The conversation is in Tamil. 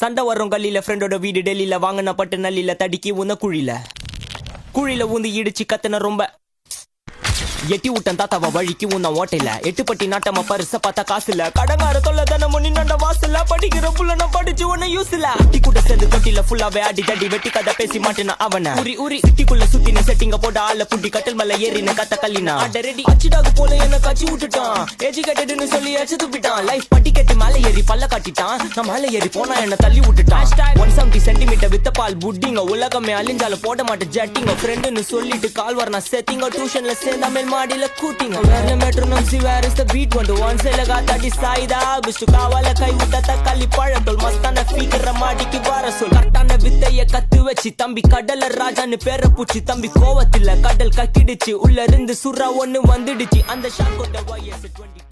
சண்டை வரும் கல்லில ஃப்ரெண்டோட வீடு டெல்லியில வாங்கின பட்டு நல்லில தடிக்கி உந்த குழியில ஊந்து இடிச்சு கத்துன ரொம்ப எட்டி விட்டன் தாத்தாவ வழிக்கு உன்ன ஓட்டையில 8 பட்டி நாட்டமா பரிச பார்த்தா காசு இல்ல கடங்கார தொல்ல தானே முன்னி நண்ட வாசல படிக்கிற புள்ள நான் படிச்சு ஒன்ன யூஸ் இல்ல குட்டி கூட சேர்ந்து தொட்டில ஃபுல்லாவே அடி தடி வெட்டி கதை பேசி மாட்டேன் அவன உரி சிட்டிக்குள்ள சுத்தின செட்டிங்க போட ஆள புட்டி கட்டல் மேல ஏறின கத்த கல்லினா ரெடி அச்சிடாக்கு போல என்ன கச்சி விட்டுட்டான் எஜுகேட்டட்னு சொல்லி அச்சு துப்பிட்டான் லைஃப் பட்டி கட்டி மேல ஏறி பல்ல காட்டிட்டான் நான் மேல ஏறி போனா என்ன தள்ளி விட்டுட்டான் 170 சென்டிமீட்டர் வித்த பால் புட்டிங்க உலகமே அழிஞ்சால போட மாட்டேன் ஜட்டிங்க ஃப்ரெண்டுன்னு சொல்லிட்டு கால் வர நான் செத்திங்க டியூஷன்ல சேர்ந்தாமே மாடியில கூட்டிங்க வேற metronome see where is the beat வந்து ஒன் சைல காத்தாடி சாயிதா பிஸ்டு காவால கை விட்ட தக்காளி பழத்தோல் மஸ்தான ஃபீக்கர மாடிக்கு வர சொல் கட்டான வித்தைய கத்து வச்சு தம்பி கடல ராஜான்னு பேர பூச்சி தம்பி கோவத்துல கடல் கட்டிடுச்சு உள்ள இருந்து சுறா ஒண்ணு வந்துடுச்சு அந்த ஷாக்கோட வயசு 20